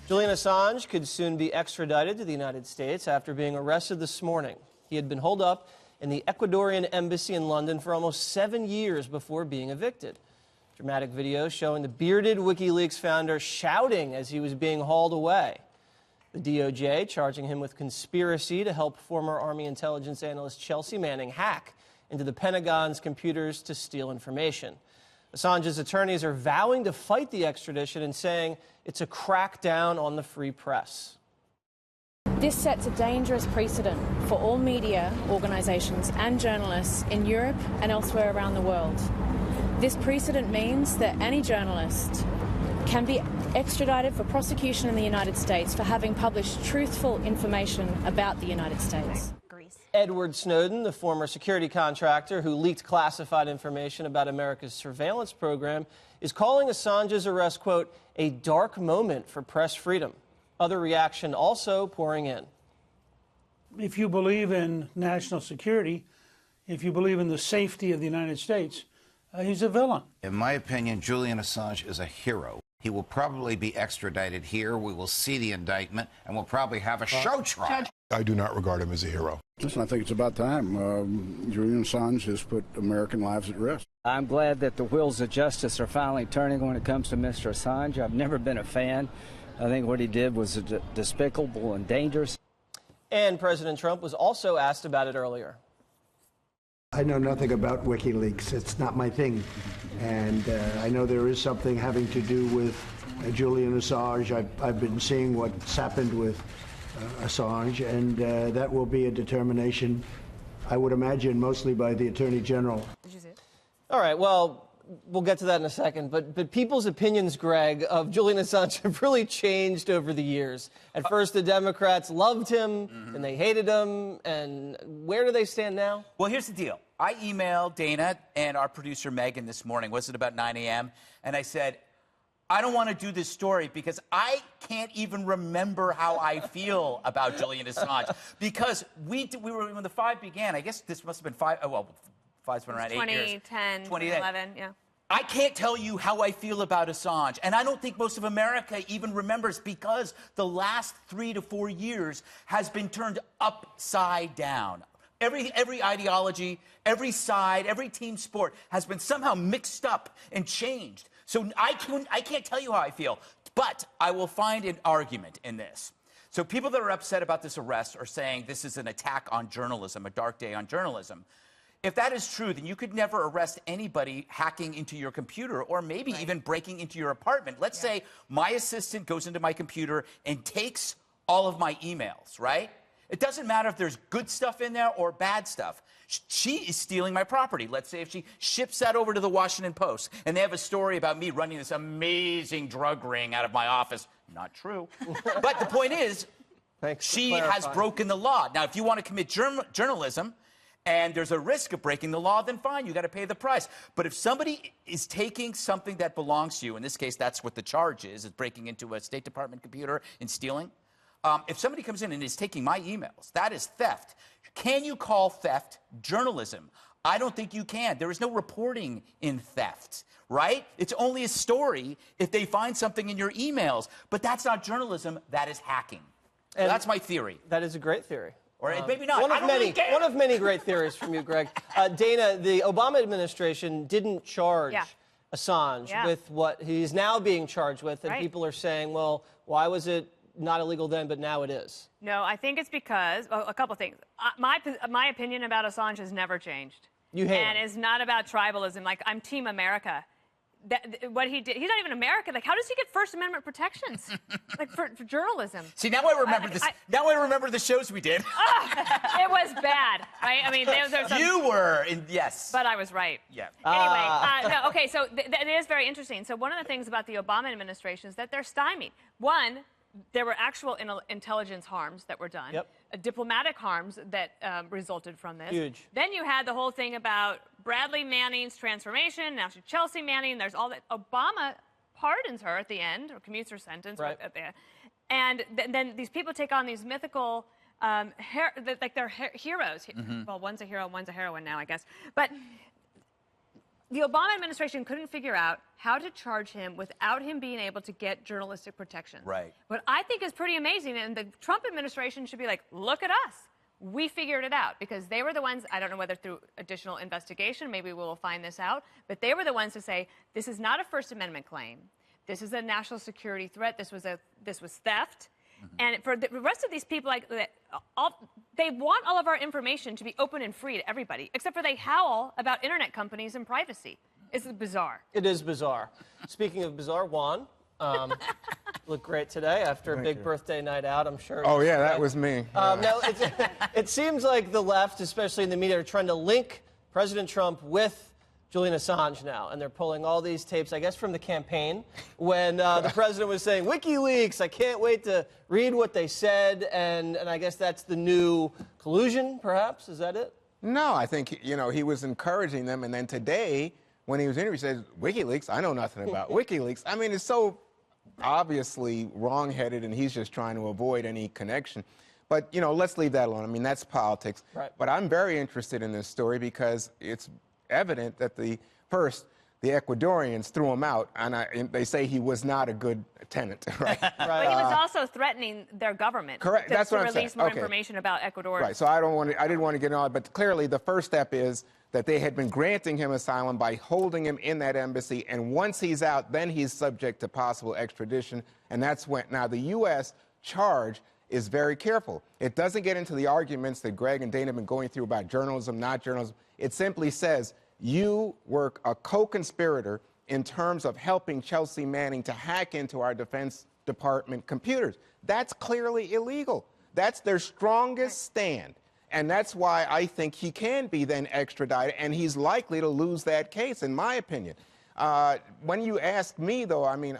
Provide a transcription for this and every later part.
Julian Assange could soon be extradited to the United States after being arrested this morning. He had been holed up in the Ecuadorian embassy in London for almost 7 years before being evicted. Dramatic video showing the bearded WikiLeaks founder shouting as he was being hauled away. The DOJ charging him with conspiracy to help former Army intelligence analyst Chelsea Manning hack into the Pentagon's computers to steal information. Assange's attorneys are vowing to fight the extradition and saying it's a crackdown on the free press. This sets a dangerous precedent for all media organisations and journalists in Europe and elsewhere around the world. This precedent means that any journalist can be extradited for prosecution in the United States for having published truthful information about the United States. Edward Snowden, the former security contractor who leaked classified information about America's surveillance program, is calling Assange's arrest, quote, a dark moment for press freedom. Other reaction also pouring in. If you believe in national security, if you believe in the safety of the United States, he's a villain. In my opinion, Julian Assange is a hero. He will probably be extradited here. We will see the indictment, and we'll probably have a show trial. I do not regard him as a hero. Listen, I think it's about time. Julian Assange has put American lives at risk. I'm glad that the wheels of justice are finally turning when it comes to Mr. Assange. I've never been a fan. I think what he did was despicable and dangerous. And President Trump was also asked about it earlier. I know nothing about WikiLeaks. It's not my thing. And I know there is something having to do with Julian Assange. I've been seeing what's happened with Assange, and that will be a determination, I would imagine, mostly by the Attorney General. Did you see it? All right, well, we'll get to that in a second, but people's opinions, Greg, of Julian Assange have really changed over the years. At first, the Democrats loved him, and they hated him, and where do they stand now? Well, here's the deal. I emailed Dana and our producer Megan this morning, was it about 9 a.m., and I said, I don't want to do this story because I can't even remember how I feel about Julian Assange. Because we were, when the five began, I guess this must have been five, well, five's been around 8 years. 2010, 2011, yeah. I can't tell you how I feel about Assange, and I don't think most of America even remembers because the last 3 to 4 years has been turned upside down. Every ideology, every side, every team sport has been somehow mixed up and changed. So I can't tell you how I feel, but I will find an argument in this. So people that are upset about this arrest are saying this is an attack on journalism, a dark day on journalism. If that is true, then you could never arrest anybody hacking into your computer or maybe even breaking into your apartment. Let's say my assistant goes into my computer and takes all of my emails, right? It doesn't matter if there's good stuff in there or bad stuff. She is stealing my property. Let's say if she ships that over to the Washington Post and they have a story about me running this amazing drug ring out of my office. Not true. But the point is, she has broken the law. Now, if you want to commit journalism and there's a risk of breaking the law, then fine, you got to pay the price. But if somebody is taking something that belongs to you, in this case, that's what the charge is breaking into a State Department computer and stealing. If somebody comes in and is taking my emails, that is theft. Can you call theft journalism? I don't think you can. There is no reporting in theft, right? It's only a story if they find something in your emails. But that's not journalism. That is hacking. So that's my theory. That is a great theory. Or maybe not. One of many great theories from you, Greg. Dana, the Obama administration didn't charge Assange with what he's now being charged with. And people are saying, well, why was it not illegal then, but now it is? No, I think it's because, well, a couple things. My opinion about Assange has never changed. You hate him. And it's not about tribalism. Like, I'm Team America. What he did, he's not even American. Like, how does he get First Amendment protections? Like, for journalism. See, now I remember this. Now I remember the shows we did. It was bad, right? I mean, there's some... You were, yes. But I was right. Yeah. Anyway, no, okay, so it is very interesting. So one of the things about the Obama administration is that they're stymied. One, there were actual intelligence harms that were done, diplomatic harms that resulted from this. Huge. Then you had the whole thing about Bradley Manning's transformation, now she's Chelsea Manning, there's all that. Obama pardons her at the end, or commutes her sentence. Right. At the end. And then these people take on these mythical, like they're heroes. Well, one's a hero, one's a heroine now, I guess. But the Obama administration couldn't figure out how to charge him without him being able to get journalistic protection. Right. What I think is pretty amazing, and the Trump administration should be like, look at us. We figured it out, because they were the ones, I don't know whether through additional investigation, maybe we will find this out, but they were the ones to say, this is not a First Amendment claim. This is a national security threat. This was theft. And for the rest of these people, they want all of our information to be open and free to everybody, except for they howl about internet companies and privacy. It's bizarre. It is bizarre. Speaking of bizarre, Juan, look great today after a big birthday night out, I'm sure. Oh, yeah, that was me. Now, it seems like the left, especially in the media, are trying to link President Trump with Julian Assange now, and they're pulling all these tapes, I guess, from the campaign when the president was saying, WikiLeaks, I can't wait to read what they said, and I guess that's the new collusion, perhaps? Is that it? No, I think, he was encouraging them, and then today, when he was interviewed, he said, WikiLeaks? I know nothing about WikiLeaks. I mean, it's so obviously wrong-headed, and he's just trying to avoid any connection. But, let's leave that alone. I mean, that's politics. Right. But I'm very interested in this story because it's evident that the Ecuadorians threw him out, and they say he was not a good tenant, right? But he was also threatening their government. Correct. That's what I'm saying. To release more information about Ecuador. Right. So I didn't want to get on, but clearly the first step is that they had been granting him asylum by holding him in that embassy, and once he's out, then he's subject to possible extradition, and that's when. Now the U.S. charge is very careful. It doesn't get into the arguments that Greg and Dana have been going through about journalism, not journalism. It simply says you were a co-conspirator in terms of helping Chelsea Manning to hack into our Defense Department computers. That's clearly illegal. That's their strongest stand. And that's why I think he can be then extradited, and he's likely to lose that case, in my opinion. When you ask me, though, I mean,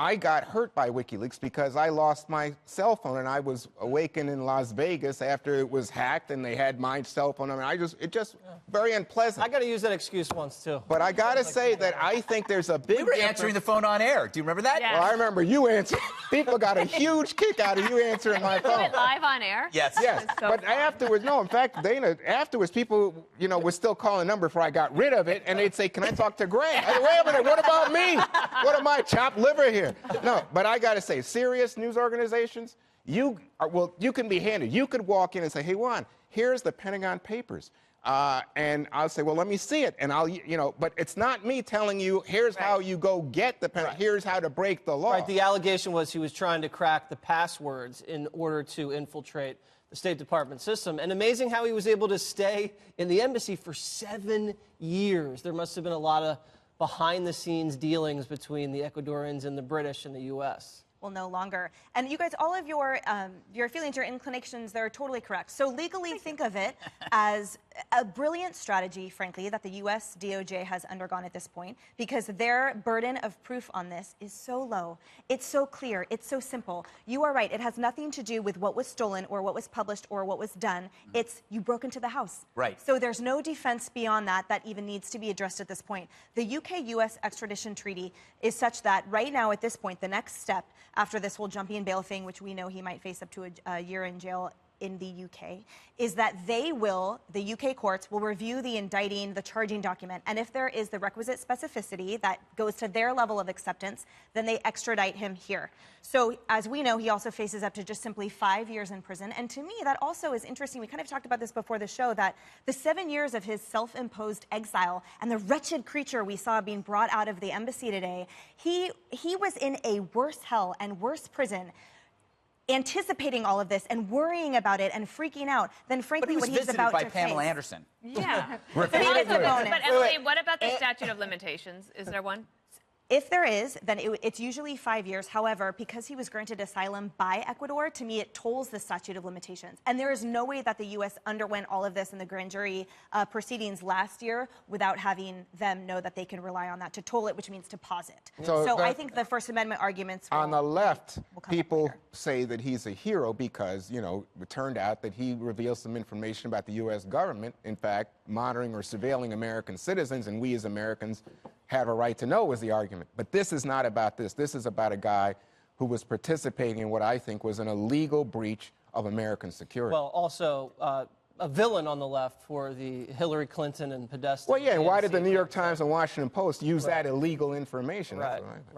I got hurt by WikiLeaks because I lost my cell phone, and I was awakened in Las Vegas after it was hacked, and they had my cell phone. I mean, it just very unpleasant. I got to use that excuse once, too. But I got to say that I think there's a big We were answering the phone on air. Do you remember that? Yeah. Well, I remember you answering. People got a huge kick out of you answering my Do phone. it live on air? Yes. Yes, So but fun. afterwards, no, in fact, Dana, afterwards, people, were still calling the number before I got rid of it, and they'd say, can I talk to Greg? I said, wait a minute, what about me? What am I, chopped liver here? No, but I got to say, serious news organizations, you can be handed. You could walk in and say, hey, Juan, here's the Pentagon papers. And I'll say, well, let me see it. And but it's not me telling you, here's how you go get the Pentagon. Here's how to break the law. Right, the allegation was he was trying to crack the passwords in order to infiltrate the State Department system. And amazing how he was able to stay in the embassy for 7 years. There must have been a lot of behind-the-scenes dealings between the Ecuadorians and the British and the U.S. Well, no longer. And you guys, all of your feelings, your inclinations, they're totally correct. So legally, think of it as a brilliant strategy, frankly, that the U.S. DOJ has undergone at this point, because their burden of proof on this is so low. It's so clear. It's so simple. You are right. It has nothing to do with what was stolen or what was published or what was done. It's you broke into the house. Right. So there's no defense beyond that even needs to be addressed at this point. The UK-U.S. extradition treaty is such that right now, at this point, the next step after this whole jumping bail thing, which we know he might face up to a year in jail in the UK, is that the UK courts will review the charging document. And if there is the requisite specificity that goes to their level of acceptance, then they extradite him here. So as we know, he also faces up to just simply 5 years in prison. And to me, that also is interesting. We kind of talked about this before the show, that the 7 years of his self-imposed exile and the wretched creature we saw being brought out of the embassy today, he was in a worse hell and worse prison, anticipating all of this and worrying about it and freaking out than frankly what he's about to face. But he was visited by Pamela Anderson. Yeah. But Emily, what about the statute of limitations? Is there one? If there is, then it's usually 5 years. However, because he was granted asylum by Ecuador, to me, it tolls the statute of limitations. And there is no way that the U.S. underwent all of this in the grand jury proceedings last year without having them know that they can rely on that to toll it, which means to pause it. So I think the First Amendment arguments on the left, people say that he's a hero because, it turned out that he revealed some information about the U.S. government, in fact, monitoring or surveilling American citizens, and we as Americans have a right to know, was the argument. But this is not about this. This is about a guy who was participating in what I think was an illegal breach of American security. Well, also, a villain on the left for the Hillary Clinton and Podesta. Well, yeah, and why did the New York Times and Washington Post use that illegal information? Right. That's what I think. Right.